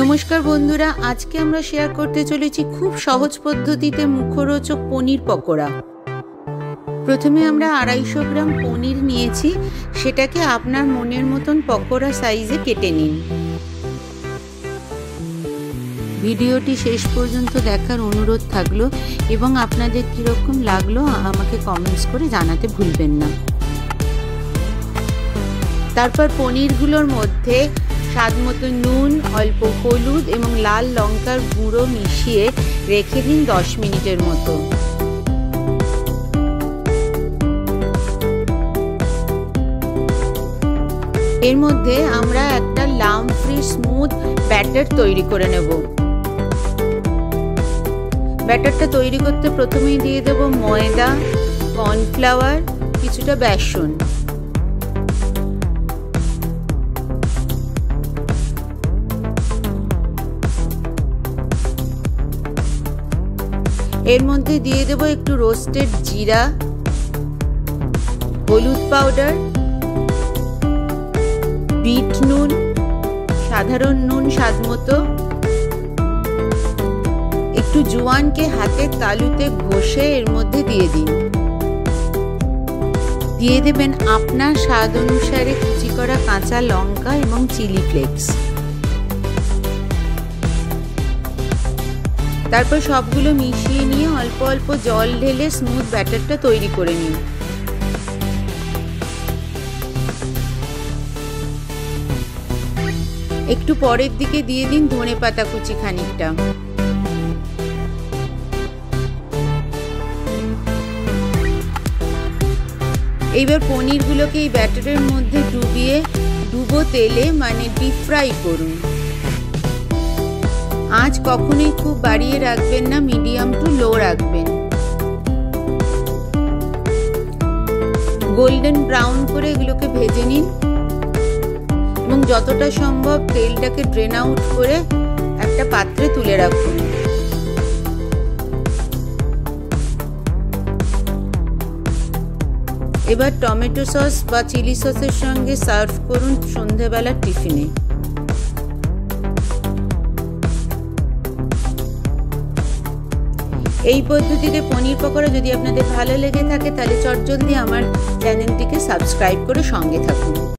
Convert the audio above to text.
नमस्कार बंधुरा, आज के आमरा शेयर करते चलेछि खूब सहज पद्धतिते मुखरोचक पनीर पकोड़ा। प्रथमे आमरा 250 ग्राम पनीर नियेछि, सेटाके आपनार मनेर मतन पकोड़ा साइजे केटे निन। भिडियोटी शेष पर्यन्त देखार अनुरोध थाकलो एबं आपनादेर कि रकम लागलो आमाके कमेंट्स करे जानाते भुलबेन ना। तारपर पनीरगुलोर मध्य स्वाद मतो नून, अल्प हलुद एवं लाल लंकार गुঁড়ো मिशिए रेखे दिन 10 मिनिटेर मतो। एर मध्य आमरा एकटा लाम फ्री स्मूथ बैटर तैरी करे नेब। बैटारटा तैरी करते प्रथमेई दिए देब मयदा, कर्नफ्लावर, किछुटा बेसन। एर मध्य दिए देब एकटू रोस्टेड जीरा, हलुद पाउडार, बीट नून, साधारण नून स्वाद मतो, एकटू जुआन के हाथे तालुते घषे एर मध्य दिए दिन। दिए देबेन आपनार स्वाद अनुसारे कुचि करा काँचा लंका एवं चिली फ्लेक्स। तारपर सबगुलो मिशिए निये अल्प अल्प जल ढेले स्मूथ बैटारटा तैरी करे निन। एकटू परेर दिके दिए दिन धने पाता कुचि खानिकटा। एइबार पनीरगुलोके एइ बैटारेर मধ্যে डुबिए डुबो तेले माने डिप फ्राई करुन। आज कखनोई खूब बाड़िए राखबेन ना, मीडियम टू लो राखबेन। गोल्डन ब्राउन करे एगुलोके भेजे निन एबं যতটা সম্ভব তেলটাকে ড্রেন আউট করে একটা পাত্রে তুলে রাখুন। এবার টমেটো সস বা চিলি সসের সঙ্গে সার্ভ করুন সন্ধ্যাবেলার টিফিনে। এই পদ্ধতিতে পনির পকোড়া যদি আপনাদের ভালো লেগে থাকে তাহলে চটজলদি আমার চ্যানেলটিকে সাবস্ক্রাইব করে সঙ্গে থাকুন।